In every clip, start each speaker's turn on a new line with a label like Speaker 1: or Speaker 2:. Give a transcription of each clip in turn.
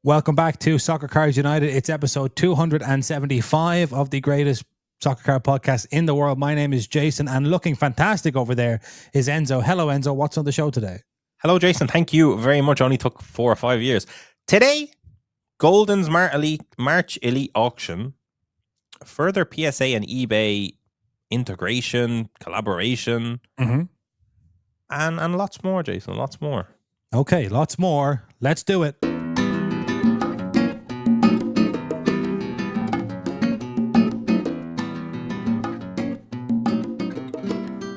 Speaker 1: Welcome back to Soccer Cards United. It's episode 275 of the greatest soccer card podcast in the world. My name is Jason, and looking fantastic over there is Enzo. Hello, Enzo. What's on the show today?
Speaker 2: Hello, Jason. Thank you very much. Only took 4 or 5 years. Today, Goldin's March Elite auction, further PSA and eBay integration, collaboration, and lots more, Jason. Lots more.
Speaker 1: Okay, lots more. Let's do it.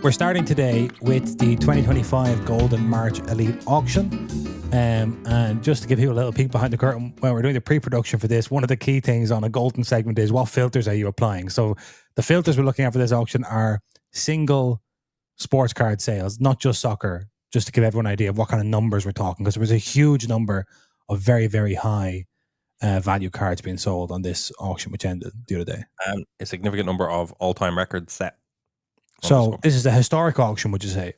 Speaker 1: We're starting today with the 2025 Goldin March Elite auction. And just to give you a little peek behind the curtain, when we're doing the pre-production for this, one of the key things on a Goldin segment is what filters are you applying? So the filters we're looking at for this auction are single sports card sales, not just soccer, just to give everyone an idea of what kind of numbers we're talking, because there was a huge number of very, very high value cards being sold on this auction, which ended the other day.
Speaker 2: And a significant number of all-time records set.
Speaker 1: So this is a historic auction, would you say?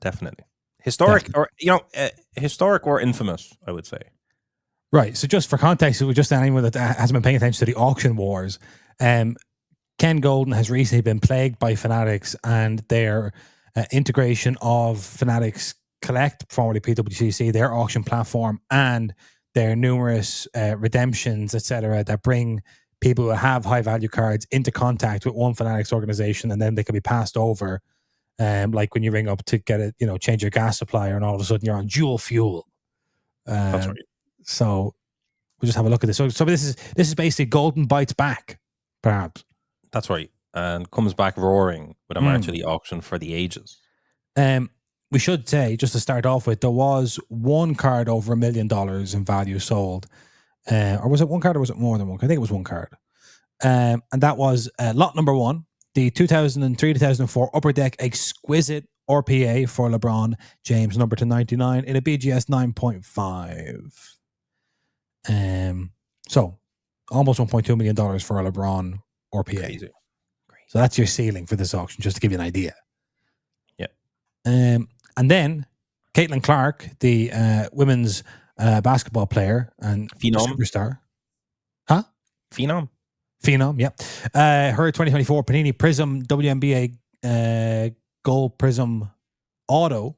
Speaker 2: Definitely. Historic, or historic or infamous, I would say.
Speaker 1: Right. So just for context, just anyone that hasn't been paying attention to the auction wars, Ken Goldin has recently been plagued by Fanatics and their integration of Fanatics Collect, formerly PWCC, their auction platform, and their numerous redemptions, etc., that bring people who have high value cards into contact with one Fanatics organization, and then they can be passed over. Like when you ring up to get it, change your gas supplier, and all of a sudden you're on dual fuel.
Speaker 2: That's right.
Speaker 1: So we'll just have a look at this. So this is basically Goldin bites back, perhaps.
Speaker 2: That's right. And comes back roaring with a March Elite auction for the ages.
Speaker 1: We should say, just to start off with, there was one card over $1 million in value sold. Or was it one card, or was it more than one? I think it was one card. And that was lot number 1, the 2003-2004 Upper Deck Exquisite RPA for LeBron James, number to 99 in a BGS 9.5. So almost $1.2 million for a LeBron RPA.
Speaker 2: Crazy.
Speaker 1: So that's your ceiling for this auction, just to give you an idea.
Speaker 2: Yeah.
Speaker 1: And then Caitlin Clark, the women's basketball player and superstar. Huh?
Speaker 2: Phenom,
Speaker 1: yeah. Her 2024 Panini Prism WNBA Gold Prism Auto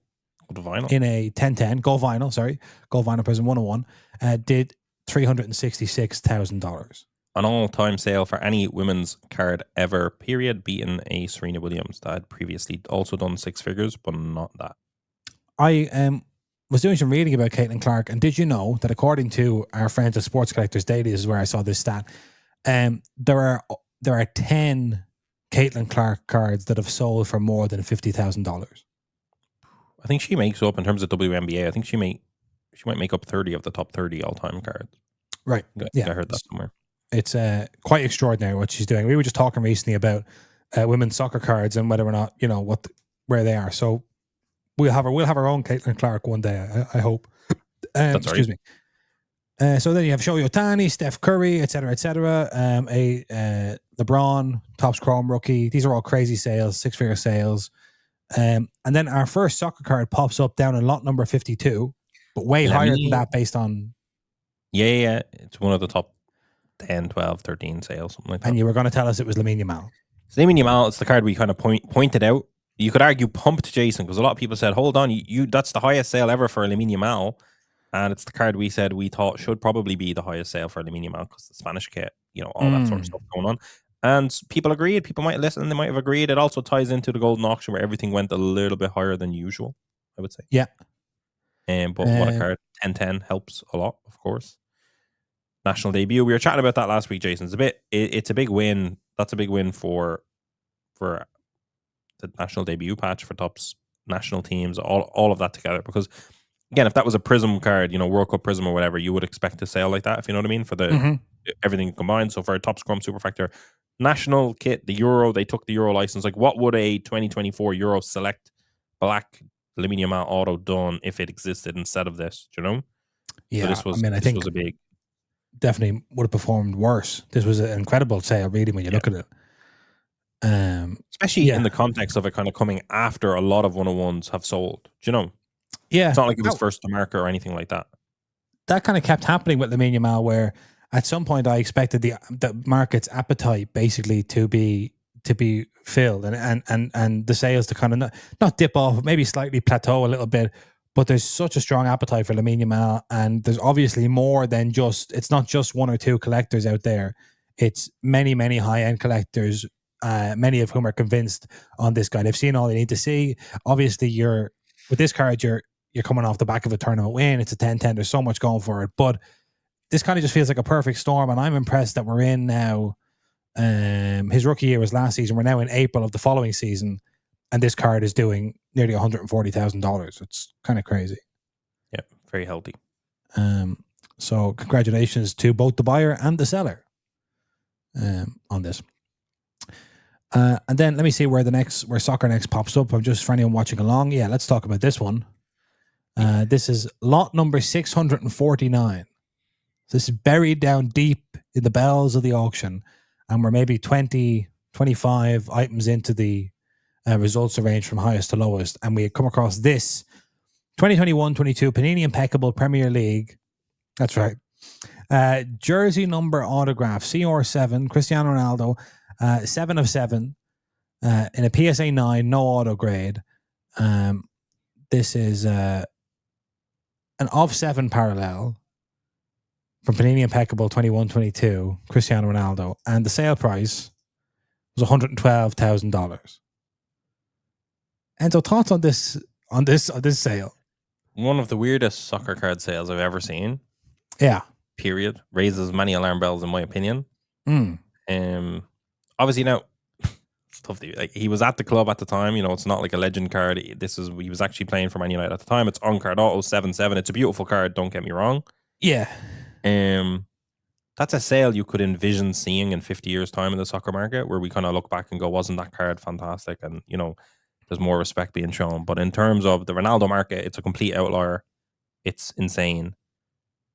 Speaker 1: in a 1010 Gold Vinyl Prism 101 did $366,000.
Speaker 2: An all-time sale for any women's card ever, period, beating a Serena Williams that had previously also done 6 figures, but not that. I
Speaker 1: was doing some reading about Caitlin Clark, and did you know that according to our friends at Sports Collectors Daily, this is where I saw this stat, there are 10 Caitlin Clark cards that have sold for more than $50,000.
Speaker 2: I think she makes up, in terms of WNBA, I think she might make up 30 of the top 30 all-time cards.
Speaker 1: Right.
Speaker 2: Yeah, I heard that somewhere.
Speaker 1: It's quite extraordinary what she's doing. We were just talking recently about women's soccer cards and whether or not, where they are. So we'll have our own Caitlin Clark one day, I hope.
Speaker 2: That's
Speaker 1: excuse me. So then you have Shohei Ohtani, Steph Curry, etc., a LeBron, Topps Chrome rookie. These are all crazy sales, 6-figure sales. And then our first soccer card pops up down in lot number 52, but way higher than that based on...
Speaker 2: Yeah. It's one of the top 10, 12, 13 sales, something like that.
Speaker 1: And you were going to tell us it was Lamine Yamal.
Speaker 2: It's Lamine Yamal. It's the card we kind of pointed out. You could argue pumped Jason, because a lot of people said, hold on, you that's the highest sale ever for Lamine Yamal. And it's the card we said we thought should probably be the highest sale for Lamine Yamal, because the Spanish kit, all that sort of stuff going on. And people agreed. People might listen and they might have agreed. It also ties into the Goldin auction where everything went a little bit higher than usual, I would say.
Speaker 1: Yeah.
Speaker 2: But what a card. 10-10 helps a lot, of course. National debut. We were chatting about that last week, Jason. It's a big win. That's a big win for the national debut patch for Topps national teams, all of that together. Because again, if that was a Prism card, World Cup Prism or whatever, you would expect a sale like that, if you know what I mean, for the everything combined. So for a Topps Chrome Superfractor national kit, the Euro, they took the Euro license. Like, what would a 2024 Euro Select Black Lamine Yamal auto done if it existed instead of this? Do you know?
Speaker 1: Yeah,
Speaker 2: so I think was a big.
Speaker 1: Definitely would have performed worse. This was an incredible sale, really, when you look at it.
Speaker 2: Especially in the context of it kind of coming after a lot of 101s have sold. Do you know?
Speaker 1: Yeah.
Speaker 2: It's not like it was first to market or anything like that.
Speaker 1: that kind of kept happening with Lamine Yamal, where at some point I expected the market's appetite basically to be filled, and the sales to kind of not dip off, maybe slightly plateau a little bit. But there's such a strong appetite for Lamine Yamal, and there's obviously more than just, it's not just one or two collectors out there. It's many, many high-end collectors, many of whom are convinced on this guy. They've seen all they need to see. Obviously, with this card, you're coming off the back of a tournament win. It's a 10-10. There's so much going for it. But this kind of just feels like a perfect storm, and I'm impressed that we're in now. His rookie year was last season. We're now in April of the following season, and this card is doing nearly $140,000. It's kind of crazy.
Speaker 2: Yeah, very healthy.
Speaker 1: So congratulations to both the buyer and the seller on this. And then let me see where Soccer Next pops up. I'm just, for anyone watching along. Yeah, let's talk about this one. This is lot number 649. So this is buried down deep in the bowels of the auction, and we're maybe 20, 25 items into the results arranged from highest to lowest, and we had come across this 2021-22 Panini Impeccable Premier League. That's right. Jersey number autograph, CR7, Cristiano Ronaldo, 7 of 7, in a PSA 9, no auto grade. This is an of 7 parallel from Panini Impeccable 21-22, Cristiano Ronaldo, and the sale price was $112,000. Enzo, thoughts on this sale?
Speaker 2: One of the weirdest soccer card sales I've ever seen.
Speaker 1: Yeah.
Speaker 2: Period. Raises many alarm bells in my opinion. Obviously now, it's tough to, like, he was at the club at the time. You know, it's not like a legend card. He was actually playing for Man United at the time. It's on card auto 7-7. It's a beautiful card. Don't get me wrong.
Speaker 1: Yeah.
Speaker 2: That's a sale you could envision seeing in 50 years' time in the soccer market, where we kind of look back and go, wasn't that card fantastic? And, you know, there's more respect being shown. But in terms of the Ronaldo market, it's a complete outlier. It's insane.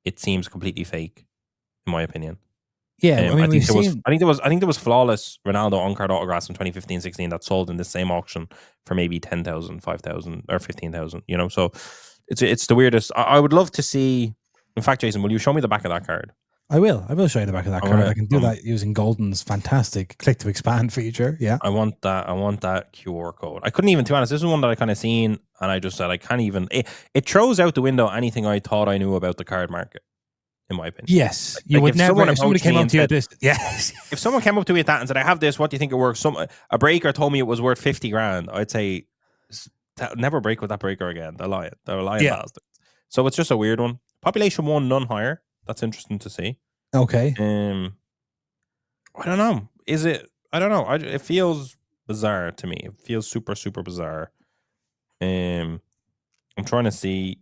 Speaker 2: It seems completely fake, in my opinion.
Speaker 1: Yeah,
Speaker 2: I think there was flawless Ronaldo on-card autographs in 2015-16 that sold in the same auction for maybe 10,000, 5,000, or 15,000. You know, so it's the weirdest. I would love to see. In fact, Jason, will you show me the back of that card?
Speaker 1: I will show you the back of that card. I can do that using Goldin's fantastic click to expand feature. Yeah.
Speaker 2: I want that QR code. I couldn't even, to be honest, this is one that I kind of seen, and I just said I can't even. It throws out the window anything I thought I knew about the card market, in my opinion.
Speaker 1: Yes. You would never, if somebody came up to you at this, yes.
Speaker 2: If someone came up to me at that and said, I have this, what do you think it worth? A breaker told me it was worth 50 grand. I'd say, never break with that breaker again. They're lying. They're lying bastards. So it's just a weird one. Population 1, none higher. That's interesting to see.
Speaker 1: Okay.
Speaker 2: I don't know. Is it? I don't know. It feels bizarre to me. It feels super, super bizarre. I'm trying to see.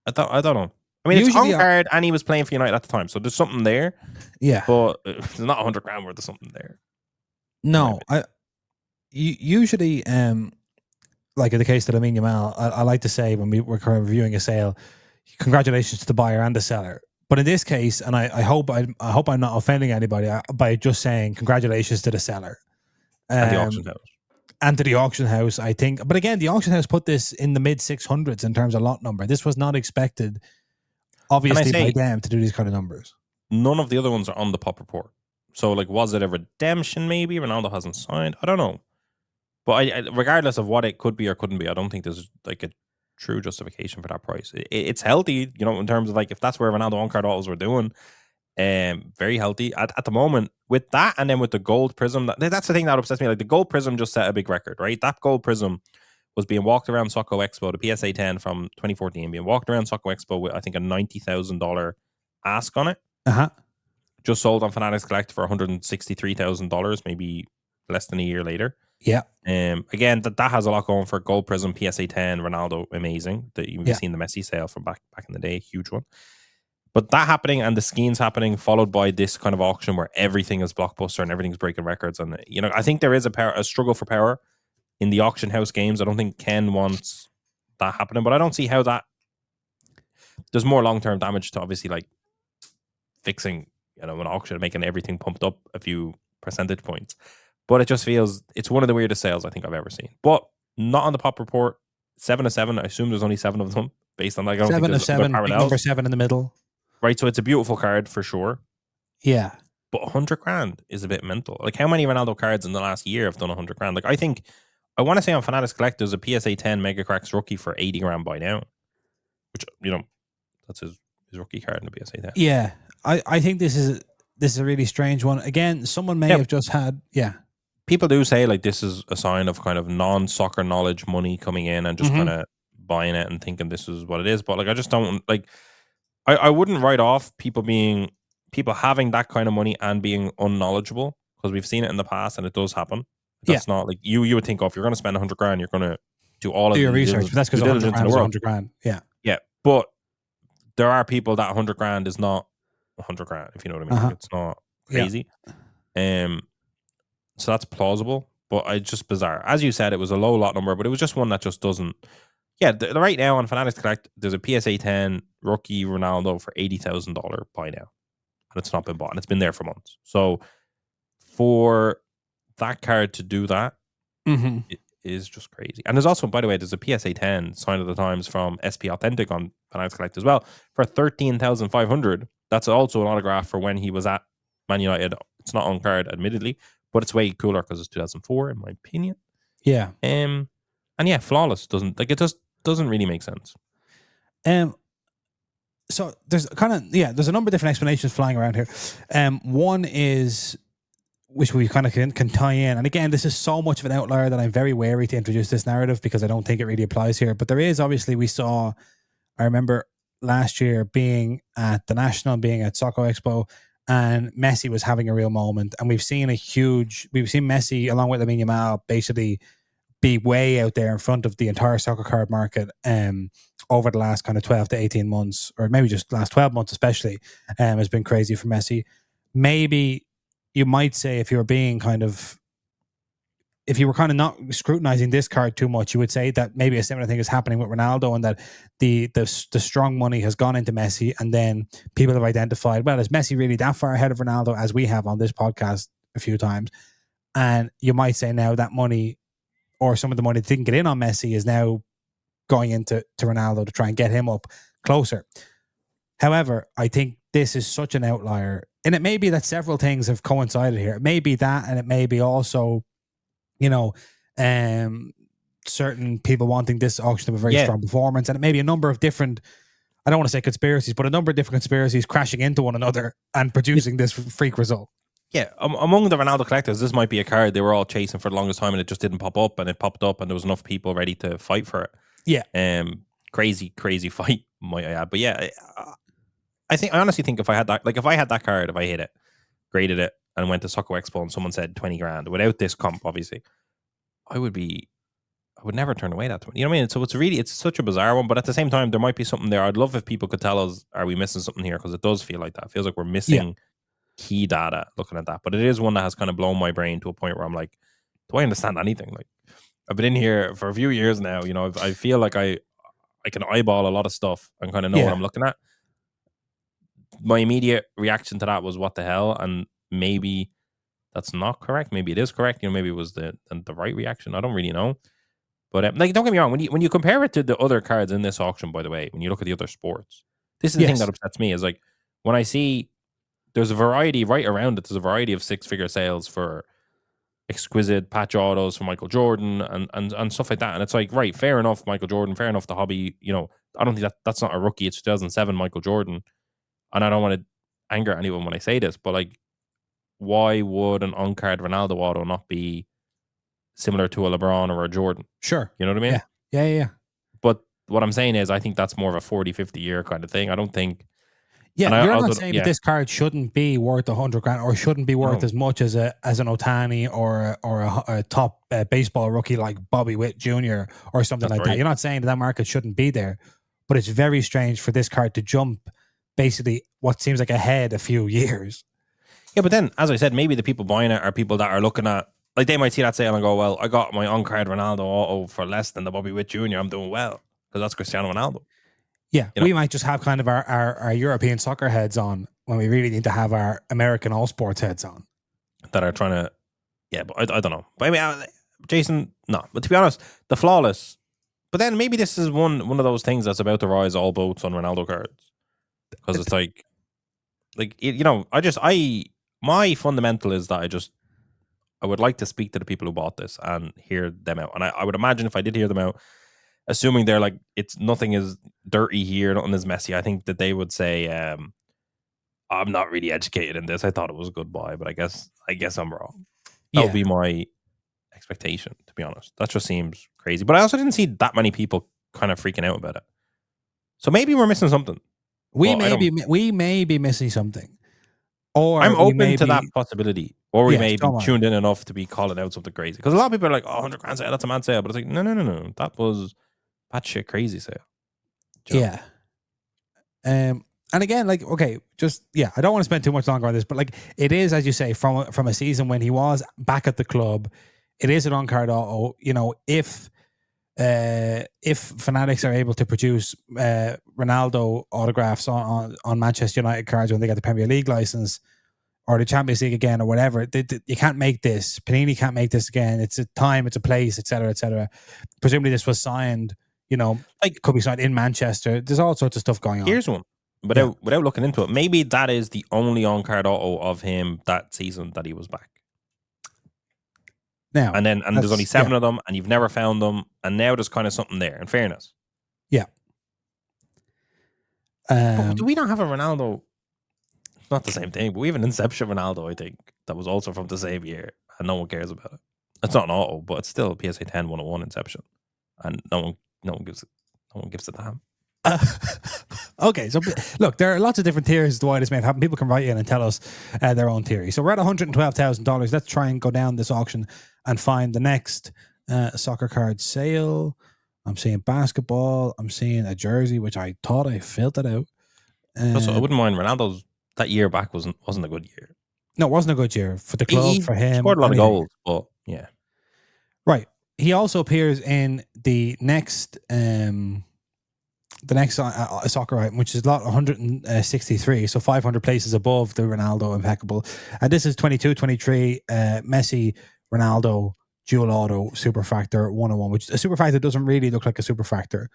Speaker 2: I don't know. I mean, usually it's on card, and he was playing for United at the time, so there's something there.
Speaker 1: Yeah,
Speaker 2: but there's not 100 grand worth of something there.
Speaker 1: No, usually, like in the case of Lamine Yamal, I like to say when we're reviewing a sale, congratulations to the buyer and the seller. But in this case, and I hope I'm not offending anybody by just saying congratulations to the seller
Speaker 2: and the auction house.
Speaker 1: And to the auction house, I think. But again, the auction house put this in the mid 600s in terms of lot number. This was not expected, obviously, by them to do these kind of numbers.
Speaker 2: None of the other ones are on the pop report. So, like, was it a redemption maybe? Ronaldo hasn't signed. I don't know. But regardless of what it could be or couldn't be, I don't think there's like a true justification for that price. It's healthy, you know, in terms of like if that's where Ronaldo on-card autos were doing. Very healthy at the moment with that, and then with the gold prism. That's the thing that upsets me. Like the gold prism just set a big record, right? That gold prism was being walked around Soccer Expo, the PSA 10 from 2014, being walked around Soccer Expo with I think a $90,000 ask on it. Just sold on Fanatics Collect for $163,000, maybe less than a year later.
Speaker 1: Yeah.
Speaker 2: Again, that has a lot going for Gold Prism, PSA 10, Ronaldo, amazing. You've seen the Messi sale from back in the day, huge one. But that happening and the schemes happening, followed by this kind of auction where everything is blockbuster and everything's breaking records, and you know, I think there is a struggle for power in the auction house games. I don't think Ken wants that happening, but I don't see how that. There's more long-term damage to obviously like fixing, you know, an auction, making everything pumped up a few percentage points. But it just feels, it's one of the weirdest sales I think I've ever seen. But not on the pop report. 7 of 7. I assume there's only 7 of them. based on that. I don't think
Speaker 1: 7 of
Speaker 2: there's other
Speaker 1: 7, big
Speaker 2: parallels.
Speaker 1: number 7 in the middle.
Speaker 2: Right, so it's a beautiful card for sure.
Speaker 1: Yeah.
Speaker 2: But 100 grand is a bit mental. Like, how many Ronaldo cards in the last year have done 100 grand? Like, I want to say on Fanatics Collect, there's a PSA 10 Mega Cracks rookie for 80 grand by now, which, that's his rookie card in the PSA 10.
Speaker 1: Yeah. I think this is a really strange one. Again, someone may have just had,
Speaker 2: people do say like this is a sign of kind of non-soccer knowledge money coming in and just kind of buying it and thinking this is what it is. But like, I just don't like, I wouldn't write off people having that kind of money and being unknowledgeable, because we've seen it in the past and it does happen. That's not like you would think, if you're going to spend 100 grand, you're going to do all of
Speaker 1: your
Speaker 2: the
Speaker 1: research. But that's because 100 grand is 100 grand. Yeah.
Speaker 2: Yeah. But there are people that 100 grand is not 100 grand, if you know what I mean. Like, it's not crazy. So that's plausible, but it's just bizarre. As you said, it was a low lot number, but it was just one that just doesn't. Yeah, right now on Fanatics Collect, there's a PSA 10 rookie Ronaldo for $80,000 by now, and it's not been bought, and it's been there for months. So for that card to do that, it is just crazy. And there's also, by the way, there's a PSA 10 Sign of the Times from SP Authentic on Fanatics Collect as well for 13,500. That's also an autograph for when he was at Man United. It's not on card, admittedly, but it's way cooler because it's 2004, in my opinion.
Speaker 1: Yeah.
Speaker 2: And yeah, flawless doesn't really make sense.
Speaker 1: So there's there's a number of different explanations flying around here. One is, which we kind of can tie in, and again, this is so much of an outlier that I'm very wary to introduce this narrative because I don't think it really applies here. But there is, obviously, I remember last year being at the National, being at Soccer Expo, and Messi was having a real moment, and we've seen Messi along with Lamine Yamal basically be way out there in front of the entire soccer card market over the last kind of 12 to 18 months, or maybe just last 12 months especially, has been crazy for Messi. Maybe you might say, if you were kind of not scrutinizing this card too much, you would say that maybe a similar thing is happening with Ronaldo, and that the strong money has gone into Messi, and then people have identified, well, is Messi really that far ahead of Ronaldo, as we have on this podcast a few times? And you might say now that money, or some of the money that didn't get in on Messi, is now going into Ronaldo to try and get him up closer. However, I think this is such an outlier, and it may be that several things have coincided here. It may be that, and it may be also, certain people wanting this auction to have a very strong performance, and it may be a number of different, I don't want to say conspiracies, but a number of different conspiracies crashing into one another and producing this freak result.
Speaker 2: Yeah, among the Ronaldo collectors, this might be a card they were all chasing for the longest time, and it just didn't pop up, and it popped up, and there was enough people ready to fight for it.
Speaker 1: Yeah.
Speaker 2: Crazy fight, might I add. But yeah, I honestly think if I had that card, if I hit it, graded it, and went to Soccer Expo and someone said 20 grand without this comp, obviously, I would never turn away that 20. You know what I mean? So it's such a bizarre one, but at the same time, there might be something there. I'd love if people could tell us, are we missing something here? Because it does feel like that. It feels like we're missing key data looking at that. But it is one that has kind of blown my brain to a point where I'm like, do I understand anything? Like, I've been in here for a few years now. I feel like I can eyeball a lot of stuff and kind of know what I'm looking at. My immediate reaction to that was, what the hell? And maybe that's not correct. Maybe it is correct. Maybe it was the right reaction. I don't really know. But don't get me wrong. When you compare it to the other cards in this auction, by the way, when you look at the other sports, this is the thing that upsets me, is like, when I see there's a variety right around it. There's a variety of six-figure sales for exquisite patch autos for Michael Jordan and stuff like that. And it's like, right, fair enough, Michael Jordan, fair enough, the hobby. I don't think that's not a rookie. It's 2007 Michael Jordan. And I don't want to anger anyone when I say this, but like, why would an on-card Ronaldo auto not be similar to a LeBron or a Jordan?
Speaker 1: Sure.
Speaker 2: You know what I mean?
Speaker 1: Yeah.
Speaker 2: But what I'm saying is, I think that's more of a 40, 50 year kind of thing. I don't think.
Speaker 1: Yeah, you're not saying that this card shouldn't be worth 100 grand or shouldn't be worth as much as an Ohtani or a top baseball rookie like Bobby Witt Jr. or something like that. You're not saying that market shouldn't be there, but it's very strange for this card to jump basically what seems like ahead a few years.
Speaker 2: Yeah, but then, as I said, maybe the people buying it are people that are looking at, like, they might see that sale and go, well, I got my on-card Ronaldo auto for less than the Bobby Witt Jr. I'm doing well because that's Cristiano Ronaldo.
Speaker 1: Yeah, we might just have kind of our European soccer heads on when we really need to have our American all sports heads on.
Speaker 2: That are trying to, but I don't know. But I mean, Jason, no. But to be honest, the flawless But then maybe this is one of those things that's about to rise all boats on Ronaldo cards, because it's like my fundamental is that I would like to speak to the people who bought this and hear them out. And I would imagine if I did hear them out, assuming they're like, it's nothing is dirty here, nothing is messy, I think that they would say, I'm not really educated in this. I thought it was a good buy, but I guess I'm wrong. That would be my expectation, to be honest. That just seems crazy. But I also didn't see that many people kind of freaking out about it. So maybe we're missing something.
Speaker 1: We may be missing something. Or
Speaker 2: I'm open to that possibility. Or we may be tuned in enough to be calling out something crazy. Because a lot of people are like, 100 grand sale, that's a mad sale. But it's like, no. That was batshit crazy sale.
Speaker 1: Yeah. And again, like, okay, I don't want to spend too much longer on this, but like, it is, as you say, from a season when he was back at the club, it is an on-card auto. You know, if Fanatics are able to produce Ronaldo autographs on Manchester United cards when they get the Premier League license or the Champions League again or whatever, you can't make this. Panini can't make this again. It's a time, it's a place, etc., etc. Presumably, this was signed. You know, like could be signed in Manchester. There's all sorts of stuff going on.
Speaker 2: Here's one. Without looking into it, maybe that is the only on-card auto of him that season that he was back.
Speaker 1: Now,
Speaker 2: and there's only 7 of them, and you've never found them, and now there's kind of something there. In fairness,
Speaker 1: yeah.
Speaker 2: But do we not have a Ronaldo? It's not the same thing, but we have an Inception Ronaldo, I think, that was also from the same year, and no one cares about it. It's not an auto, but it's still a PSA 10 101 Inception, and no one gives a damn.
Speaker 1: Okay, so look, there are lots of different theories as to why this may have happened. People can write in and tell us their own theory. So we're at $112,000. Let's try and go down this auction and find the next soccer card sale. I'm seeing basketball. I'm seeing a jersey, which I thought I filtered out.
Speaker 2: Also, I wouldn't mind Ronaldo's that year back wasn't a good year.
Speaker 1: No, it wasn't a good year for the club, for him.
Speaker 2: He scored a lot of goals, but yeah.
Speaker 1: Right. He also appears in the next soccer item, which is lot 163, so 500 places above the Ronaldo Impeccable. And this is 22-23 Messi Ronaldo dual auto Superfractor 101, which a Superfractor doesn't really look like a Superfractor,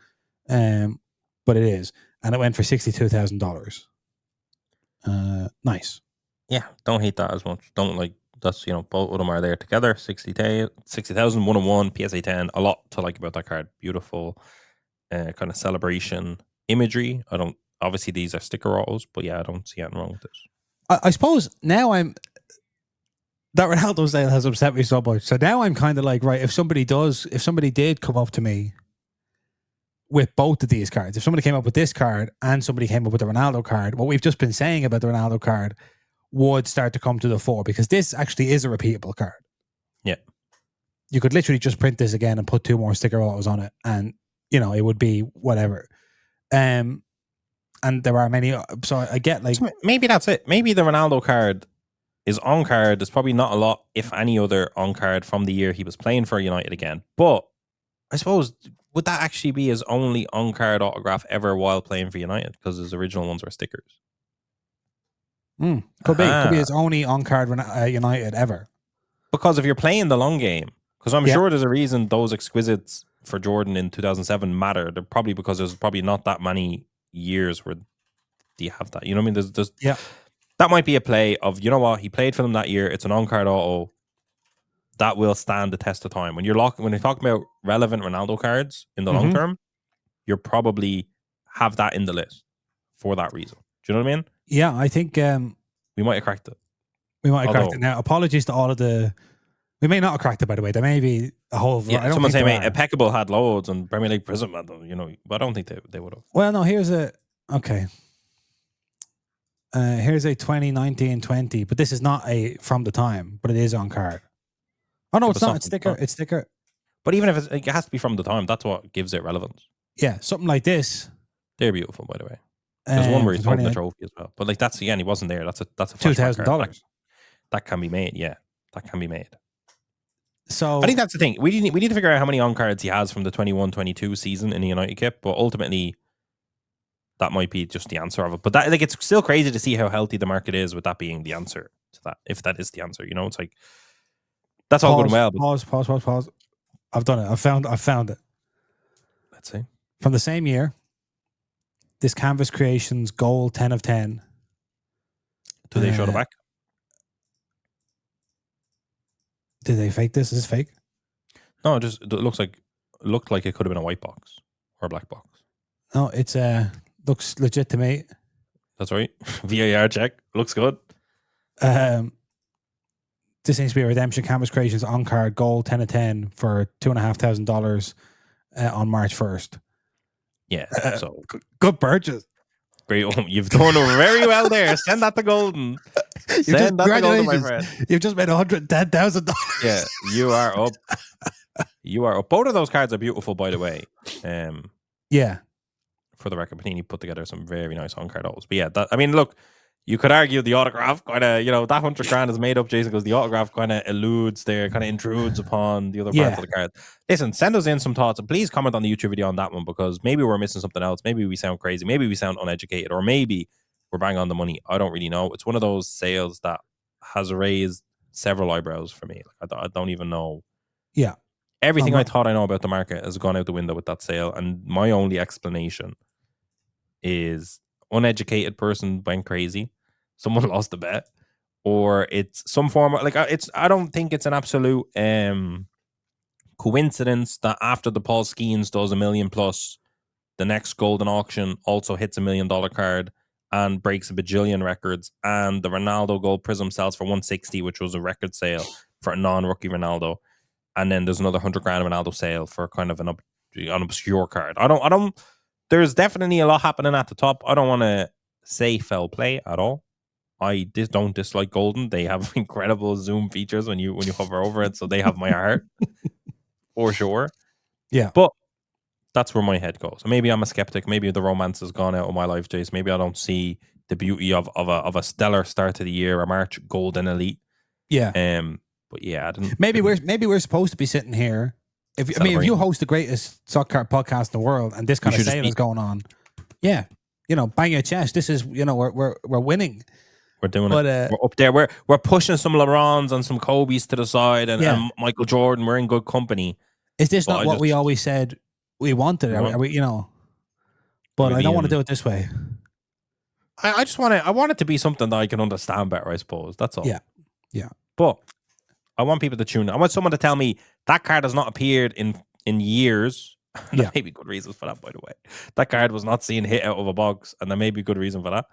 Speaker 1: but it is, and it went for $62,000. Nice.
Speaker 2: Yeah, don't hate that as much. Don't like that's both of them are there together. 60,000 101 PSA 10. A lot to like about that card. Beautiful. Kind of celebration imagery. Obviously these are sticker autos, but yeah, I don't see anything wrong with this.
Speaker 1: I suppose now that Ronaldo sale has upset me so much. So now I'm kind of like, right, if somebody did come up to me with both of these cards, if somebody came up with this card and somebody came up with the Ronaldo card, what we've just been saying about the Ronaldo card would start to come to the fore, because this actually is a repeatable card.
Speaker 2: Yeah.
Speaker 1: You could literally just print this again and put 2 more sticker autos on it, and it would be whatever. And there are many, so I get like...
Speaker 2: So maybe that's it. Maybe the Ronaldo card is on card. There's probably not a lot, if any, other on card from the year he was playing for United again. But I suppose, would that actually be his only on card autograph ever while playing for United? Because his original ones were stickers.
Speaker 1: Could be his only on card United ever.
Speaker 2: Because if you're playing the long game, because I'm sure there's a reason those exquisites for Jordan in 2007 matter. They're probably because there's probably not that many years where do you have that. You know what I mean? There's that might be a play of, you know what, he played for them that year. It's an on-card auto that will stand the test of time. When you're talking about relevant Ronaldo cards in the long term, you'll probably have that in the list for that reason. Do you know what I mean?
Speaker 1: Yeah, I think
Speaker 2: we might have cracked it.
Speaker 1: Now, apologies to all of the... We may not have cracked it, by the way. There may be a whole...
Speaker 2: someone saying Impeccable had loads and Premier League Prism had them, but I don't think they would have.
Speaker 1: Well, no, here's a... Okay. Here's a 2019-20, but this is not a from the time, but it is on card. Oh, no, it's not. It's sticker. It's sticker.
Speaker 2: But even if it has to be from the time, that's what gives it relevance.
Speaker 1: Yeah, something like this.
Speaker 2: They're beautiful, by the way. There's one where he's holding the trophy as well. But like that's, again, he wasn't there. That's a
Speaker 1: $2,000.
Speaker 2: That can be made, yeah. That can be made.
Speaker 1: So
Speaker 2: I think that's the thing. We need to figure out how many on cards he has from the 21-22 season in the United kit, but ultimately that might be just the answer of it. But that, like, it's still crazy to see how healthy the market is with that being the answer to that. If that is the answer, it's like that's all good and well.
Speaker 1: But pause. I've done it. I found it.
Speaker 2: Let's see.
Speaker 1: From the same year, this Canvas Creations Gold 10 of 10.
Speaker 2: Do they show the back?
Speaker 1: Did they fake this? Is this fake?
Speaker 2: No, it looked like it could have been a white box or a black box.
Speaker 1: No, it's looks legit to me.
Speaker 2: That's right. VAR check. Looks good.
Speaker 1: This seems to be a Redemption Canvas Creations on card Gold 10 of 10 for $2,500 on March 1st.
Speaker 2: Yeah. So
Speaker 1: good purchase.
Speaker 2: Great. You've done very well there. Send that to Goldin. Send that to Goldin, my friend.
Speaker 1: You've just made $110,000.
Speaker 2: Yeah, you are up. You are up. Both of those cards are beautiful, by the way.
Speaker 1: Yeah.
Speaker 2: For the record, Panini put together some very nice on-card autos. But yeah, I mean, look, you could argue the autograph kind of, that $100,000 is made up, Jason, because the autograph kind of intrudes upon the other parts of the card. Listen, send us in some thoughts and please comment on the YouTube video on that one, because maybe we're missing something else. Maybe we sound crazy. Maybe we sound uneducated, or maybe we're bang on the money. I don't really know. It's one of those sales that has raised several eyebrows for me. Like, I don't even know.
Speaker 1: Yeah.
Speaker 2: Everything I thought I know about the market has gone out the window with that sale. And my only explanation is uneducated person went crazy. Someone lost a bet, or it's some form of I don't think it's an absolute coincidence that after the Paul Skeens does $1 million plus, the next Goldin auction also hits $1 million card and breaks a bajillion records, and the Ronaldo Gold Prism sells for 160, which was a record sale for a non-rookie Ronaldo, and then there's another $100,000 Ronaldo sale for kind of an obscure card. I don't. There's definitely a lot happening at the top. I don't want to say foul play at all. I don't dislike Goldin. They have incredible zoom features when you hover over it, so they have my heart for sure.
Speaker 1: Yeah,
Speaker 2: but that's where my head goes. Maybe I'm a skeptic. Maybe the romance has gone out of my life, Jace. Maybe I don't see the beauty of a stellar start to the year, a March Goldin elite.
Speaker 1: Yeah.
Speaker 2: But yeah, I didn't.
Speaker 1: Maybe we're supposed to be sitting here. If you host the greatest soccer podcast in the world and this kind of sale is going on, yeah, bang your chest. This is we're winning.
Speaker 2: We're doing it. We're up there. We're pushing some LeBrons and some Kobe's to the side, and Michael Jordan. We're in good company.
Speaker 1: Is this not what we always said we wanted? Are we, But I don't want to do it this way.
Speaker 2: I just want it. I want it to be something that I can understand better, I suppose. That's all.
Speaker 1: Yeah.
Speaker 2: But I want people to tune in. I want someone to tell me that card has not appeared in years. There may be good reasons for that, by the way. That card was not seen hit out of a box, and there may be good reason for that.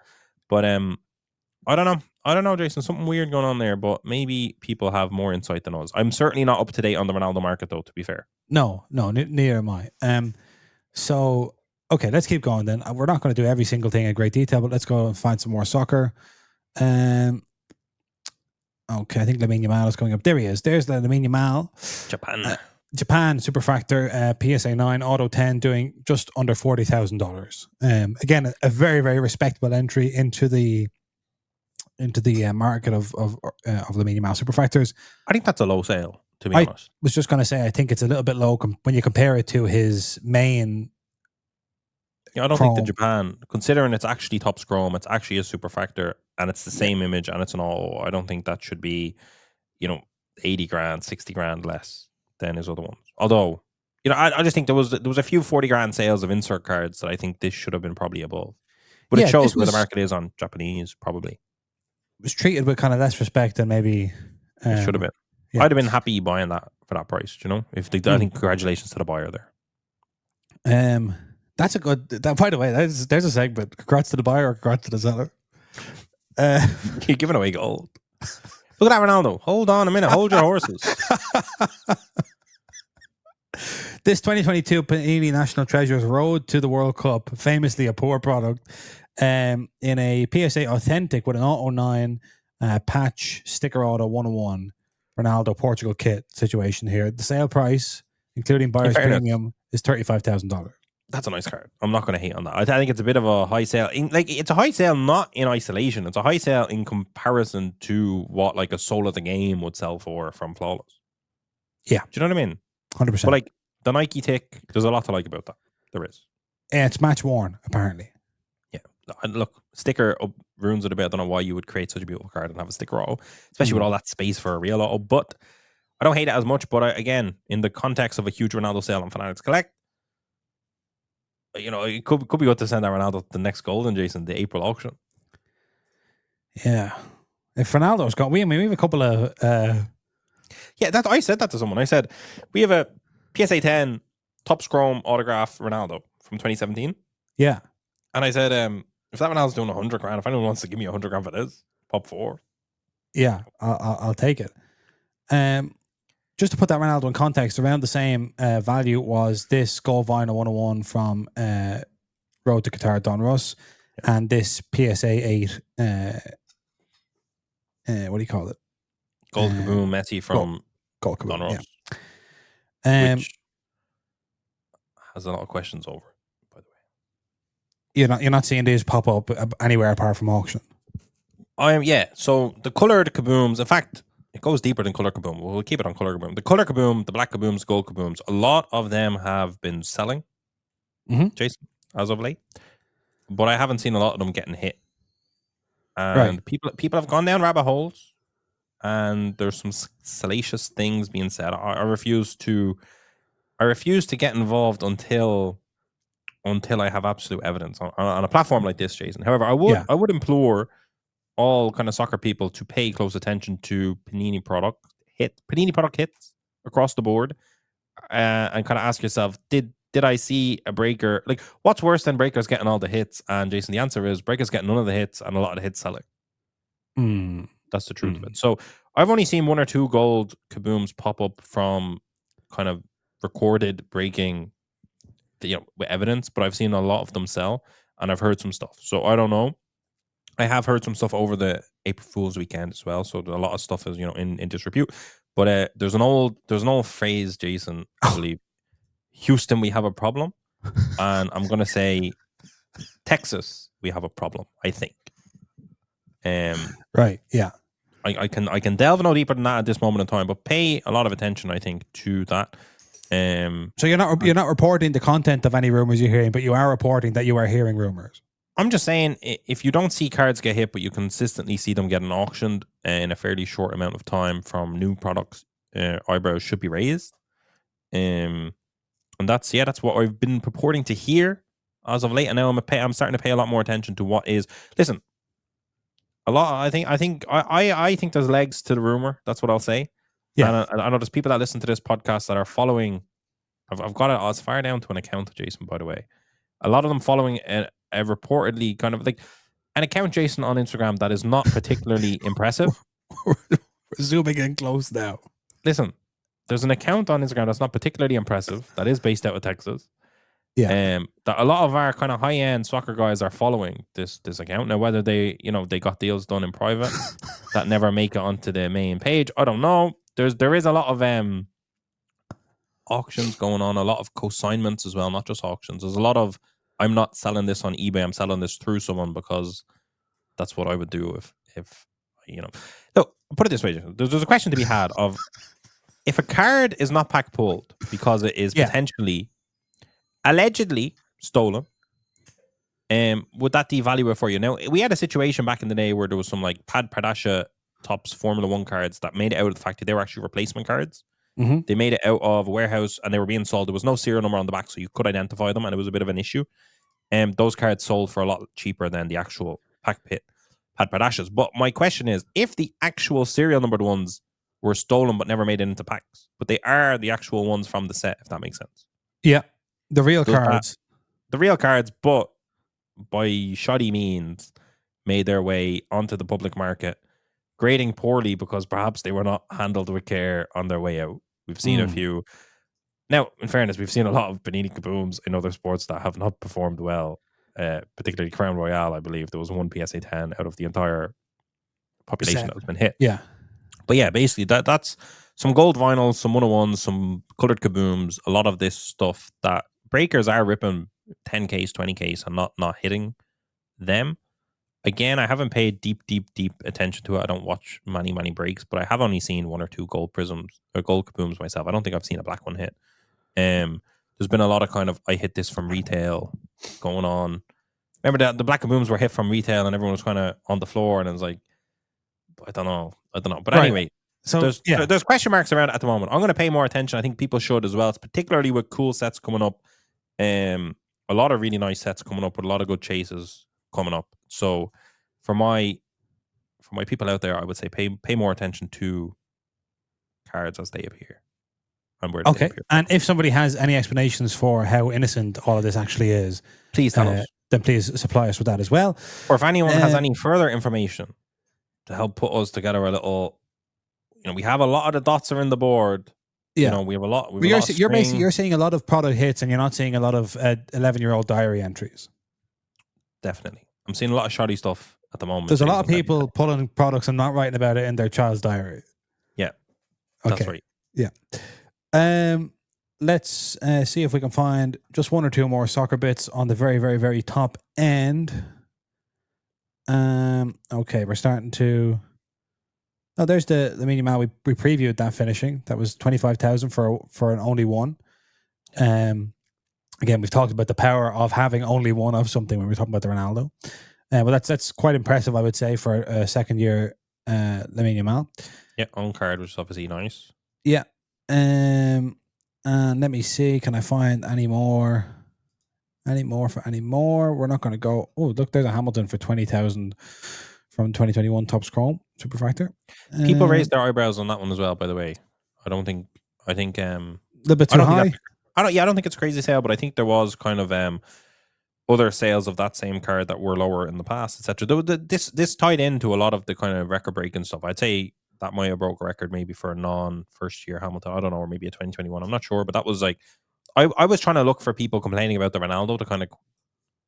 Speaker 2: But I don't know, Jason. Something weird going on there, but maybe people have more insight than us. I'm certainly not up to date on the Ronaldo market, though, to be fair.
Speaker 1: No, neither am I. So, okay, let's keep going then. We're not going to do every single thing in great detail, but let's go and find some more soccer. Okay, I think Lamine Yamal is coming up. There he is. There's the Lamine Yamal. Japan Superfractor PSA 9 Auto 10 doing just under $40,000. Again, a very, very respectable entry into the market of Lamine Yamal Superfractors.
Speaker 2: I think that's a low sale, to be honest.
Speaker 1: I was just going to say, I think it's a little bit low when you compare it to his main.
Speaker 2: I don't think the Japan, considering it's actually top scrum, it's actually a Superfractor, and it's the same image, and it's an auto. I don't think that should be, $80,000, $60,000 less than his other ones. Although, I just think there was a few $40,000 sales of insert cards that I think this should have been probably above. But it shows where the market is on Japanese, probably.
Speaker 1: Was treated with kind of less respect than maybe
Speaker 2: it should have been. Yeah. I'd have been happy buying that for that price, I think congratulations to the buyer there.
Speaker 1: That's a good. By the way, there's a segment. Congrats to the buyer, or congrats to the seller.
Speaker 2: You're giving away gold. Look at that, Ronaldo. Hold on a minute. Hold your horses.
Speaker 1: This 2022 Panini National Treasures Road to the World Cup, famously a poor product, in a PSA Authentic with an Auto 9 patch sticker auto 101 Ronaldo Portugal kit situation here. The sale price, including buyer's premium, is $35,000.
Speaker 2: That's a nice card. I'm not going to hate on that. I think it's a bit of a high sale. It's a high sale not in isolation. It's a high sale in comparison to what a Soul of the Game would sell for from Flawless.
Speaker 1: Yeah.
Speaker 2: Do you know what I mean?
Speaker 1: 100%.
Speaker 2: But the Nike tick, there's a lot to like about that. There is.
Speaker 1: Yeah, it's match worn, apparently.
Speaker 2: Yeah. And look, sticker ruins it a bit. I don't know why you would create such a beautiful card and have a sticker auto, especially with all that space for a real auto. But I don't hate it as much. But again, in the context of a huge Ronaldo sale on Fanatics Collect, it could be good to send Ronaldo the next Goldin, Jason, the April auction.
Speaker 1: Yeah. If Ronaldo's gone, we have a couple of.
Speaker 2: I said that to someone. I said we have a PSA 10 top scrum autograph Ronaldo from 2017.
Speaker 1: Yeah.
Speaker 2: And I said, if that Ronaldo's doing 100 grand, if anyone wants to give me 100 grand for this, pop 4.
Speaker 1: Yeah, I'll take it. Just to put that Ronaldo in context, around the same value was this Gold Vinyl 101 from Road to Qatar Don Russ, and this PSA 8. What do you call it?
Speaker 2: Gold Kaboom Messi from
Speaker 1: Gold Kaboom,
Speaker 2: Don Russ.
Speaker 1: Yeah.
Speaker 2: Which has a lot of questions over, by the way.
Speaker 1: You're not seeing these pop up anywhere apart from auction.
Speaker 2: So the colored Kabooms, in fact, it goes deeper than color Kaboom. We'll keep it on color Kaboom. The color Kaboom, the black Kabooms, gold Kabooms, a lot of them have been selling, Jason, as of late. But I haven't seen a lot of them getting hit. And people have gone down rabbit holes, and there's some salacious things being said. I refuse to get involved until I have absolute evidence on a platform like this, Jason. However, I would implore all kind of soccer people to pay close attention to Panini product hits across the board, and kind of ask yourself, did I see a breaker? Like, what's worse than breakers getting all the hits? And Jason, the answer is breakers getting none of the hits and a lot of the hits selling. That's the truth of it. So I've only seen 1 or 2 gold Kabooms pop up from kind of recorded breaking, with evidence, but I've seen a lot of them sell, and I've heard some stuff. So I don't know. I have heard some stuff over the April Fool's weekend as well. So a lot of stuff is in disrepute. But there's an old phrase, Jason, I believe. Houston, we have a problem, and I'm gonna say Texas, we have a problem. I think.
Speaker 1: Right. Yeah.
Speaker 2: I can delve no deeper than that at this moment in time, but pay a lot of attention, I think, to that.
Speaker 1: So you're not reporting the content of any rumors you're hearing, but you are reporting that you are hearing rumors.
Speaker 2: I'm just saying, if you don't see cards get hit, but you consistently see them getting auctioned in a fairly short amount of time from new products, eyebrows should be raised. And that's what I've been purporting to hear as of late. And now I'm starting to pay a lot more attention to what is. Listen, I think there's legs to the rumor. That's what I'll say. Yeah, and I know there's people that listen to this podcast that are following. I've got it as far down to an account, Jason. By the way, a lot of them following a reportedly kind of like an account, Jason, on Instagram that is not particularly impressive.
Speaker 1: We're zooming in close now.
Speaker 2: Listen, there's an account on Instagram that's not particularly impressive that is based out of Texas.
Speaker 1: Yeah.
Speaker 2: That a lot of our kind of high-end soccer guys are following this account. Now, whether they got deals done in private that never make it onto the main page, I don't know. There is a lot of auctions going on, a lot of consignments as well, not just auctions. There's a lot of, I'm not selling this on eBay, I'm selling this through someone because that's what I would do if Look, put it this way, there's a question to be had of if a card is not pack pulled because it is potentially allegedly stolen, would that devalue it for you? Now, we had a situation back in the day where there was some like Pad Pradasha Tops Formula 1 cards that made it out of the fact that they were actually replacement cards.
Speaker 1: Mm-hmm.
Speaker 2: They made it out of a warehouse and they were being sold. There was no serial number on the back, so you could identify them, and it was a bit of an issue. Those cards sold for a lot cheaper than the actual Pad Pradashas. But my question is, if the actual serial numbered ones were stolen but never made it into packs, but they are the actual ones from the set, if that makes sense.
Speaker 1: Yeah. The real cards.
Speaker 2: The real cards, but by shoddy means, made their way onto the public market, grading poorly because perhaps they were not handled with care on their way out. We've seen a few. Now, in fairness, we've seen a lot of Panini Kabooms in other sports that have not performed well, particularly Crown Royale, I believe. There was one PSA 10 out of the entire population that has been hit.
Speaker 1: Yeah.
Speaker 2: But yeah, basically, that's some gold vinyls, some 101s, some colored Kabooms, a lot of this stuff that breakers are ripping 10Ks, 20Ks and not hitting them. Again, I haven't paid deep attention to it. I don't watch many breaks, but I have only seen 1 or 2 gold prisms or gold Kabooms myself. I don't think I've seen a black one hit. There's been a lot of kind of, I hit this from retail going on. Remember that the black Kabooms were hit from retail and everyone was kind of on the floor and it was like, I don't know. But anyway, so there's question marks around it at the moment. I'm going to pay more attention. I think people should as well. It's particularly with cool sets coming up. a lot of really nice sets coming up with a lot of good chases coming up. So for my people out there, I would say pay more attention to cards as they appear and where they appear.
Speaker 1: And if somebody has any explanations for how innocent all of this actually is,
Speaker 2: please tell us.
Speaker 1: Then please supply us with that as well.
Speaker 2: Or if anyone has any further information to help put us together a little, we have a lot of the dots are in the board.
Speaker 1: Yeah,
Speaker 2: we have a lot.
Speaker 1: You're seeing a lot of product hits, and you're not seeing a lot of 11-year-old diary entries.
Speaker 2: Definitely, I'm seeing a lot of shoddy stuff at the moment.
Speaker 1: There's a lot of people pulling products and not writing about it in their child's diary.
Speaker 2: Yeah, that's right.
Speaker 1: Yeah. Let's see if we can find just one or two more soccer bits on the very, very, very top end. Okay, we're starting to. Oh, there's the Lamine Yamal. We previewed that finishing. That was 25,000 for an only one. Again, we've talked about the power of having only one of something when we're talking about the Ronaldo. Well, that's quite impressive, I would say, for a second year Lamine Yamal.
Speaker 2: Yeah, on card, which is obviously nice.
Speaker 1: Yeah. And let me see. Can I find any more? Any more? We're not going to go. Oh, look, there's a Hamilton for 20,000 from 2021 Topps Chrome Superfractor.
Speaker 2: People raised their eyebrows on that one as well. By the way, I think a
Speaker 1: little bit too high.
Speaker 2: I don't think it's a crazy sale, but I think there was kind of other sales of that same card that were lower in the past, etc. This tied into a lot of the kind of record breaking stuff. I'd say that might have broke a record maybe for a non-first year Hamilton. I don't know, or maybe a 2021. I'm not sure, but that was like I was trying to look for people complaining about the Ronaldo to kind of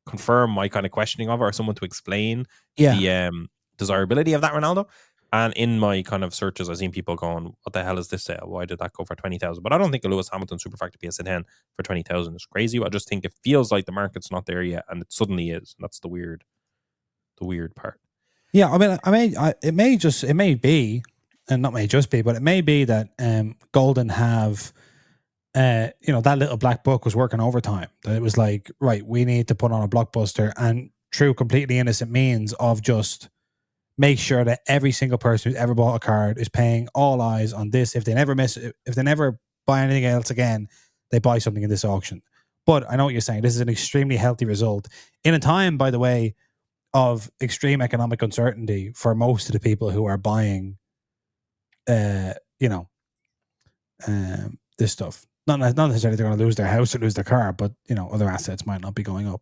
Speaker 2: confirm my kind of questioning of it, or someone to explain the desirability of that Ronaldo. And in my kind of searches, I've seen people going, "What the hell is this sale? Why did that go for 20,000?" But I don't think a Lewis Hamilton Superfractor PSA 10 for 20,000 is crazy. I just think it feels like the market's not there yet, and it suddenly is. And that's the weird part.
Speaker 1: Yeah, it may be, and not may just be, but it may be that Goldin have, that little black book was working overtime. That it was like, right, we need to put on a blockbuster, and through completely innocent means of just make sure that every single person who's ever bought a card is paying all eyes on this. If they never buy anything else again, they buy something in this auction. But I know what you're saying. This is an extremely healthy result in a time, by the way, of extreme economic uncertainty for most of the people who are buying, this stuff. Not necessarily they're going to lose their house or lose their car, but other assets might not be going up.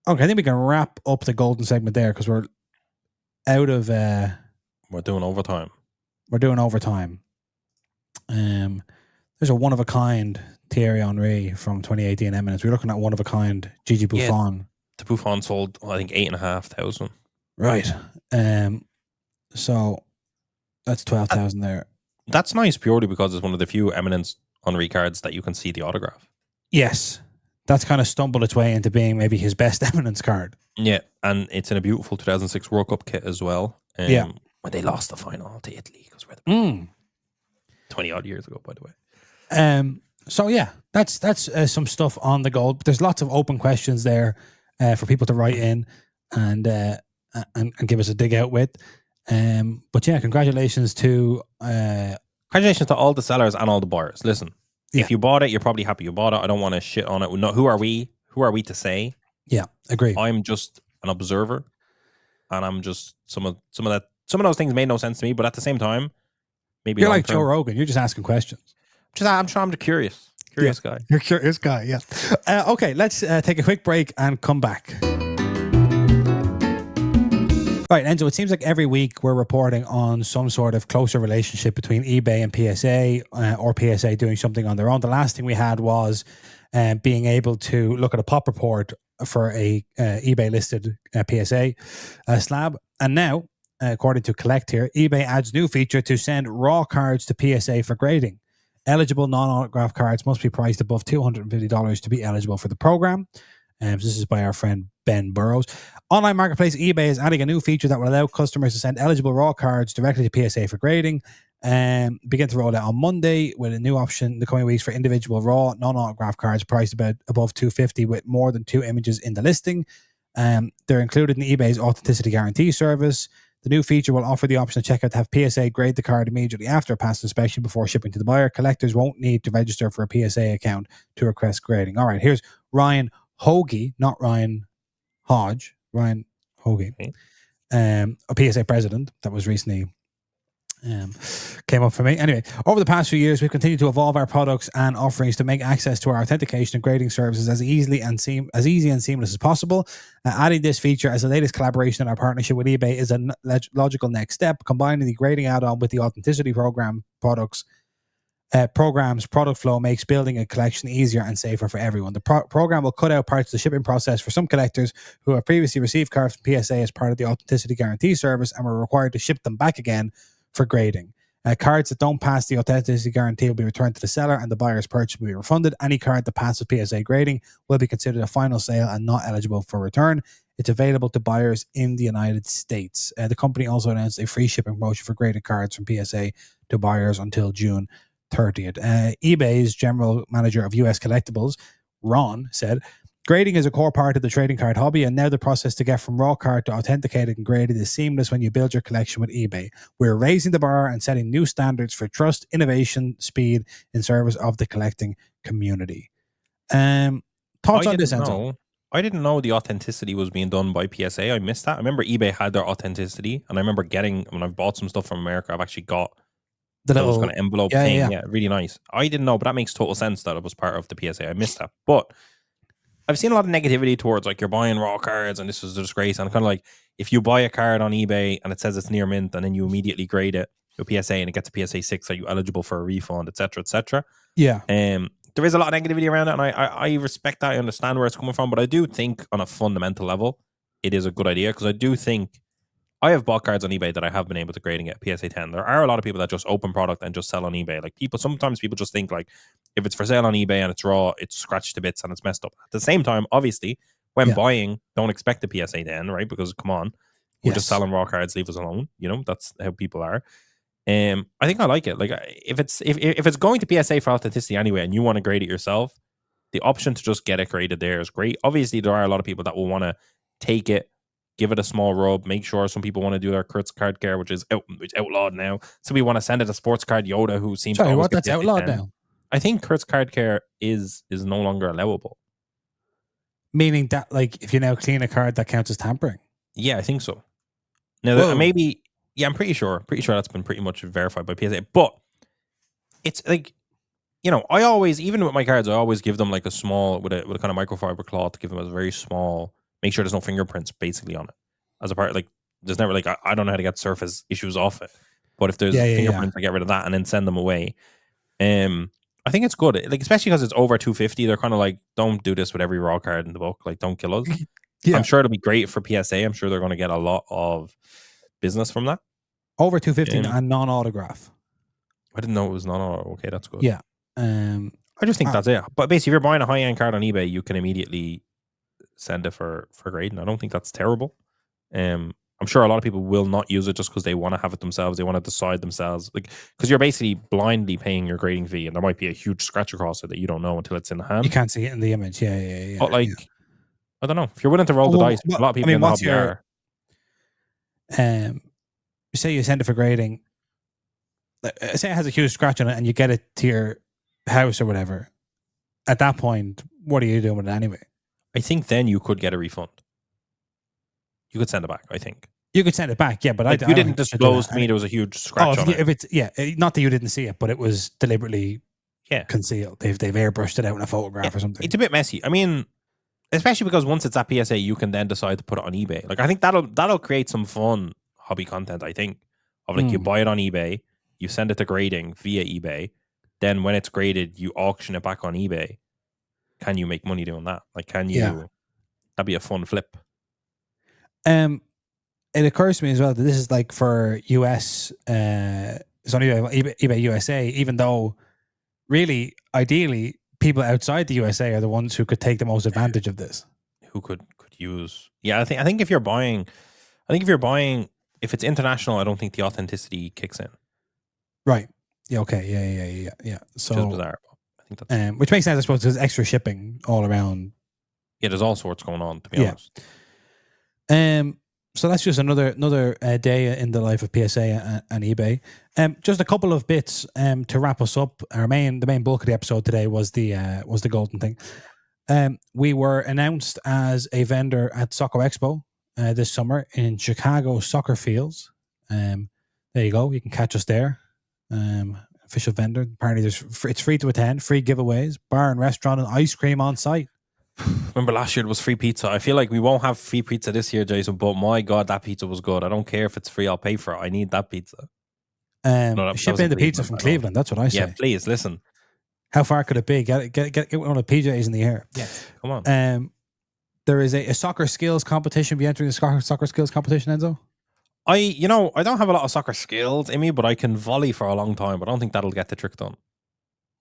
Speaker 1: Okay, I think we can wrap up the Goldin segment there because we're out of.
Speaker 2: We're doing overtime.
Speaker 1: There's a one of a kind Thierry Henry from 2018 Eminence. We're looking at one of a kind Gigi Buffon.
Speaker 2: Yeah, the Buffon sold, I think, 8,500.
Speaker 1: Right. So that's 12,000 there.
Speaker 2: That's nice purely because it's one of the few Eminence Henry cards that you can see the autograph.
Speaker 1: Yes. That's kind of stumbled its way into being maybe his best Eminence card.
Speaker 2: Yeah, and it's in a beautiful 2006 World Cup kit as well. When they lost the final to Italy, because we're the 20 odd years ago, by the way.
Speaker 1: So yeah, that's some stuff on the gold. There's lots of open questions there for people to write in and give us a dig out with. But yeah, congratulations to
Speaker 2: all the sellers and all the buyers. Listen. If you bought it, you're probably happy you bought it. I don't want to shit on it. No, who are we? Who are we to say?
Speaker 1: Yeah, agree.
Speaker 2: I'm just an observer, and I'm just some of those things made no sense to me. But at the same time, maybe
Speaker 1: you're like Joe Rogan. You're just asking questions.
Speaker 2: I'm curious guy.
Speaker 1: You're a curious guy. Yeah. Okay, let's take a quick break and come back. Right, Enzo, it seems like every week we're reporting on some sort of closer relationship between eBay and PSA, or PSA doing something on their own. The last thing we had was being able to look at a pop report for a eBay listed PSA slab. And now, according to Collect here, eBay adds new feature to send raw cards to PSA for grading. Eligible non-autograph cards must be priced above $250 to be eligible for the program. This is by our friend Ben Burrows. Online marketplace eBay is adding a new feature that will allow customers to send eligible raw cards directly to PSA for grading. Begin to roll out on Monday with a new option in the coming weeks for individual raw non-autograph cards priced above $250 with more than 2 images in the listing. They're included in eBay's authenticity guarantee service. The new feature will offer the option at checkout to have PSA grade the card immediately after a pass inspection before shipping to the buyer. Collectors won't need to register for a PSA account to request grading. All right, here's Ryan Hoagie, not Ryan Hodge, Ryan Hoagie,
Speaker 2: Okay.
Speaker 1: a PSA president that was recently came up for me. Anyway, over the past few years, we've continued to evolve our products and offerings to make access to our authentication and grading services as easy and seamless as possible. Adding this feature as the latest collaboration in our partnership with eBay is a logical next step. Combining the grading add-on with the authenticity programs product flow makes building a collection easier and safer for everyone. The program will cut out parts of the shipping process for some collectors who have previously received cards from PSA as part of the authenticity guarantee service and were required to ship them back again for grading. Cards that don't pass the authenticity guarantee will be returned to the seller and the buyer's purchase will be refunded. Any card that passes PSA grading will be considered a final sale and not eligible for return. It's available to buyers in the United States. The company also announced a free shipping promotion for graded cards from PSA to buyers until June 30th. eBay's general manager of US collectibles, Ron, said, grading is a core part of the trading card hobby, and now the process to get from raw card to authenticated and graded is seamless when you build your collection with eBay. We're raising the bar and setting new standards for trust, innovation, speed in service of the collecting community. Thoughts on this, Enzo?
Speaker 2: I didn't know the authenticity was being done by PSA. I missed that. I remember eBay had their authenticity, and I remember when I've bought some stuff from America, I've actually got
Speaker 1: the
Speaker 2: those
Speaker 1: little
Speaker 2: kind of envelope thing. Yeah, really nice. I didn't know, but that makes total sense that it was part of the PSA. I missed that. But I've seen a lot of negativity towards like you're buying raw cards and this is a disgrace. And kind of like if you buy a card on eBay and it says it's near mint and then you immediately grade it to PSA and it gets a PSA 6, are you eligible for a refund, etc., etc.?
Speaker 1: Yeah.
Speaker 2: There is a lot of negativity around it, and I respect that. I understand where it's coming from, but I do think on a fundamental level, it is a good idea because I do think I have bought cards on eBay that I have been able to grading at PSA 10. There are a lot of people that just open product and just sell on eBay. Like sometimes people just think like if it's for sale on eBay and it's raw, it's scratched to bits and it's messed up. At the same time, obviously, when buying, don't expect the PSA 10, right? Because come on, we're just selling raw cards, leave us alone. You know, that's how people are. I think I like it. Like if it's going to PSA for authenticity anyway, and you want to grade it yourself, the option to just get it graded there is great. Obviously, there are a lot of people that will want to take it, give it a small rub, make sure. Some people want to do their Kurt's card care, which is outlawed now. So we want to send it a sports card Yoda who seems to always
Speaker 1: that's outlawed now.
Speaker 2: I think Kurt's card care is no longer allowable.
Speaker 1: Meaning that like if you now clean a card, that counts as tampering.
Speaker 2: Yeah, I think so. Now maybe. Yeah, I'm pretty sure. That's been pretty much verified by PSA. But it's like, you know, I always, even with my cards, I always give them like a small, with a kind of microfiber cloth, give them a very small, make sure there's no fingerprints basically on it. As a part, like, there's never like, I don't know how to get surface issues off it. But if there's fingerprints, I get rid of that and then send them away. I think it's good. Like, especially because it's over 250, they're kind of like, don't do this with every raw card in the book. Like, don't kill us. I'm sure it'll be great for PSA. I'm sure they're going to get a lot of business from that.
Speaker 1: Over 250 and non-autograph.
Speaker 2: I didn't know it was non-auto. Okay, that's good.
Speaker 1: Yeah.
Speaker 2: I just think that's it. But basically, if you're buying a high-end card on eBay, you can immediately send it for grading. I don't think that's terrible. I'm sure a lot of people will not use it just because they want to have it themselves. They want to decide themselves. Like, because you're basically blindly paying your grading fee, and there might be a huge scratch across it that you don't know until it's in the hand.
Speaker 1: You can't see it in the image. Yeah.
Speaker 2: But like, I don't know. If you're willing to roll the dice, a lot of people in the hobby are.
Speaker 1: Say you send it for grading. Say it has a huge scratch on it, and you get it to your house or whatever. At that point, what are you doing with it anyway?
Speaker 2: I think then you could get a refund. You could send it back. I think
Speaker 1: you could send it back. Yeah, but like
Speaker 2: you didn't disclose to me there was a huge scratch on it.
Speaker 1: If it's not that you didn't see it, but it was deliberately concealed. They've airbrushed it out in a photograph or something.
Speaker 2: It's a bit messy. I mean, especially because once it's at PSA, you can then decide to put it on eBay. Like I think that'll create some fun hobby content. I think of like you buy it on eBay, you send it to grading via eBay, then when it's graded, you auction it back on eBay. Can you make money doing that? Like, can you? Yeah. That'd be a fun flip.
Speaker 1: It occurs to me as well that this is like for US. It's on eBay USA, even though really, ideally, people outside the USA are the ones who could take the most advantage of this.
Speaker 2: Who could use? Yeah, I think if you're buying, if it's international, I don't think the authenticity kicks in.
Speaker 1: Right. Yeah. Okay. Yeah. So,
Speaker 2: which is bizarre. I think that's
Speaker 1: which makes sense, I suppose, because extra shipping all around.
Speaker 2: Yeah, there's all sorts going on, to be honest.
Speaker 1: So that's just another day in the life of PSA and eBay. Just a couple of bits to wrap us up. The main bulk of the episode today was the Goldin thing. We were announced as a vendor at Soccer Expo this summer in Chicago soccer fields. There you go. You can catch us there. Official vendor. Apparently, it's free to attend. Free giveaways, bar and restaurant, and ice cream on site.
Speaker 2: Remember last year it was free pizza. I feel like we won't have free pizza this year, Jason, but my God, that pizza was good. I don't care if it's free, I'll pay for it. I need that pizza.
Speaker 1: Ship in the pizza from Cleveland. That's what I say.
Speaker 2: Yeah, please, listen.
Speaker 1: How far could it be? Get one of the PJs in the air.
Speaker 2: Yeah, come on.
Speaker 1: There is a soccer skills competition. Be entering the soccer skills competition, Enzo?
Speaker 2: I don't have a lot of soccer skills in me, but I can volley for a long time. But I don't think that'll get the trick done.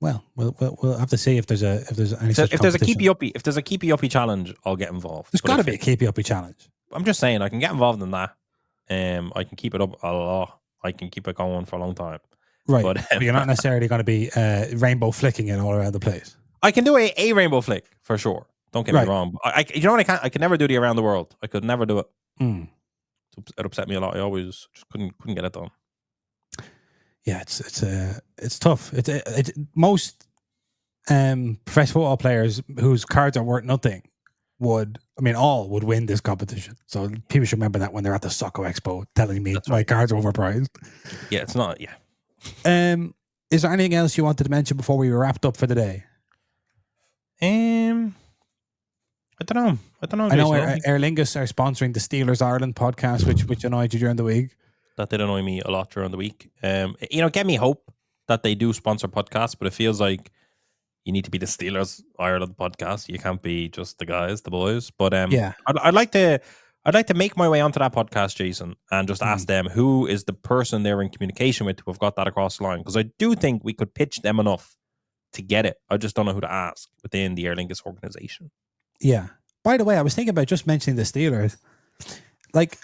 Speaker 1: Well, we'll have to see if there's any such
Speaker 2: if there's a keepy uppy challenge, I'll get involved.
Speaker 1: There's got to be a keepy uppy challenge.
Speaker 2: I'm just saying I can get involved in that. I can keep it up a lot. I can keep it going for a long time.
Speaker 1: Right, but you're not necessarily going to be rainbow flicking it all around the place. I
Speaker 2: can do a rainbow flick for sure. Don't get me wrong. But you know what I can't? I can never do the around the world. I could never do it. It upset me a lot. I always just couldn't get it done.
Speaker 1: Yeah, it's tough. It's most professional football players whose cards are worth nothing would win this competition. So people should remember that when they're at the Soccer Expo telling me my cards are overpriced.
Speaker 2: Yeah, it's not. Yeah.
Speaker 1: Is there anything else you wanted to mention before we were wrapped up for the day?
Speaker 2: I don't know.
Speaker 1: I know Aer Lingus are sponsoring the Steelers Ireland podcast, which annoyed you during the week.
Speaker 2: That did annoy me a lot during the week. Get me hope that they do sponsor podcasts, but it feels like you need to be the Steelers Ireland podcast. You can't be just the boys. But I'd like to make my way onto that podcast, Jason, and just ask them who is the person they're in communication with who have got that across the line. Because I do think we could pitch them enough to get it. I just don't know who to ask within the Aer Lingus organization.
Speaker 1: Yeah. By the way, I was thinking about just mentioning the Steelers. Like,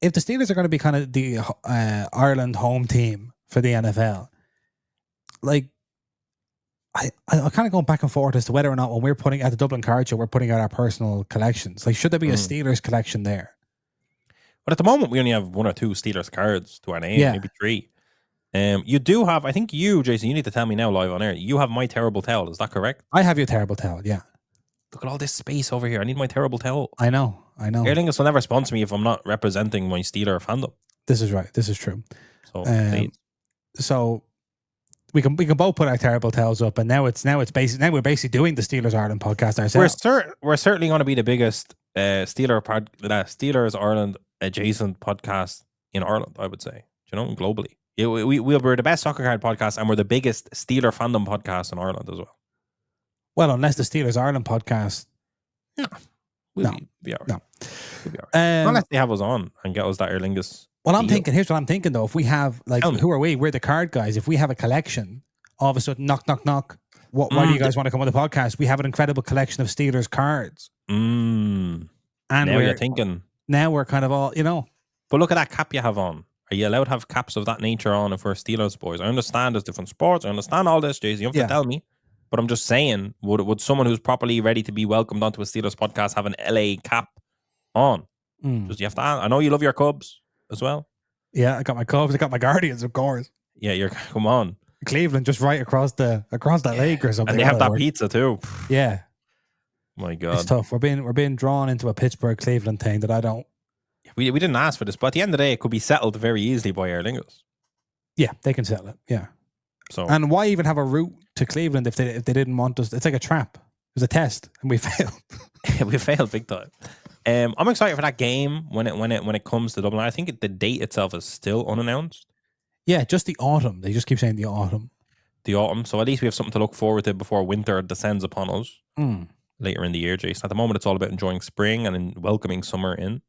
Speaker 1: if the Steelers are going to be kind of the Ireland home team for the NFL, like, I kind of going back and forth as to whether or not when we're putting at the Dublin Card Show, we're putting out our personal collections. Like, should there be a Steelers collection there?
Speaker 2: But at the moment, we only have one or two Steelers cards to our name, maybe three. You do have, I think you, Jason, you need to tell me now live on air. You have my terrible towel. Is that correct?
Speaker 1: I have your terrible towel, yeah.
Speaker 2: Look at all this space over here. I need my terrible towel.
Speaker 1: I know.
Speaker 2: Aer Lingus will never sponsor me if I'm not representing my Steeler fandom.
Speaker 1: This is right. This is true. So we can both put our terrible towels up, and now we're basically doing the Steelers Ireland podcast ourselves.
Speaker 2: We're certainly going to be the biggest Steelers Ireland adjacent podcast in Ireland, I would say. Globally. We're the best soccer card podcast, and we're the biggest Steeler fandom podcast in Ireland as well.
Speaker 1: Well, unless the Steelers Ireland podcast.
Speaker 2: Yeah.
Speaker 1: We'll
Speaker 2: be all right. No. We'll be all right. Unless they have us on and get us that Aer Lingus.
Speaker 1: Well, here's what I'm thinking though. If we have, like, who are we? We're the card guys. If we have a collection, all of a sudden, knock, knock, knock. Why do you guys want to come on the podcast? We have an incredible collection of Steelers cards.
Speaker 2: And now you're thinking.
Speaker 1: Now we're kind of all,
Speaker 2: But look at that cap you have on. Are you allowed to have caps of that nature on if we're Steelers boys? I understand there's different sports. I understand all this, Jason. You have to tell me. But I'm just saying, would someone who's properly ready to be welcomed onto a Steelers podcast have an LA cap on? Just you have to. I know you love your Cubs as well.
Speaker 1: Yeah, I got my Cubs. I got my Guardians, of course.
Speaker 2: Yeah, come on.
Speaker 1: Cleveland, just right across that lake or something.
Speaker 2: And they have that pizza too.
Speaker 1: Yeah.
Speaker 2: My God,
Speaker 1: it's tough. We're being drawn into a Pittsburgh Cleveland thing that I don't.
Speaker 2: We didn't ask for this, but at the end of the day, it could be settled very easily by Aer Lingus.
Speaker 1: Yeah, they can settle it. Yeah.
Speaker 2: So,
Speaker 1: and why even have a route to Cleveland if they didn't want us? It's like a trap. It was a test, and we failed.
Speaker 2: We failed big time. I'm excited for that game when it comes to Dublin. I think the date itself is still unannounced.
Speaker 1: Yeah, just the autumn. They just keep saying the autumn.
Speaker 2: The autumn. So at least we have something to look forward to before winter descends upon us later in the year, Jason. At the moment, it's all about enjoying spring and welcoming summer in.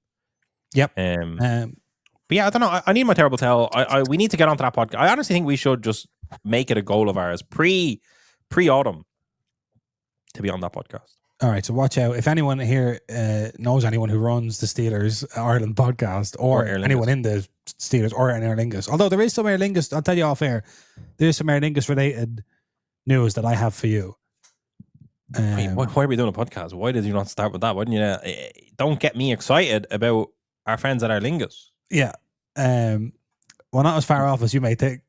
Speaker 1: Yep.
Speaker 2: But yeah, I don't know. I need my terrible towel. We need to get onto that podcast. I honestly think we should just make it a goal of ours pre-autumn to be on that podcast.
Speaker 1: All right, so watch out. If anyone here knows anyone who runs the Steelers Ireland podcast or anyone in the Steelers or in Aer Lingus, although there is some Aer Lingus, I'll tell you off air, there is some Aer Lingus related news that I have for you.
Speaker 2: Why are we doing a podcast? Why did you not start with that? Why didn't you? Don't get me excited about our friends at Arlingus.
Speaker 1: Yeah. Well, not as far off as you may think.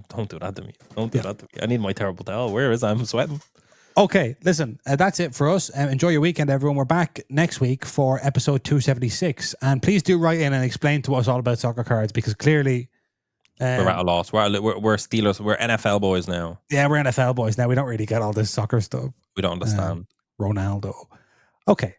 Speaker 2: Don't do that to me. Don't do that to me. I need my terrible towel. Where is it? I'm sweating.
Speaker 1: Okay, listen, that's it for us. Enjoy your weekend, everyone. We're back next week for episode 276. And please do write in and explain to us all about soccer cards, because clearly...
Speaker 2: we're at a loss. We're Steelers. We're NFL boys now.
Speaker 1: Yeah, we're NFL boys now. We don't really get all this soccer stuff.
Speaker 2: We don't understand.
Speaker 1: Ronaldo. Okay,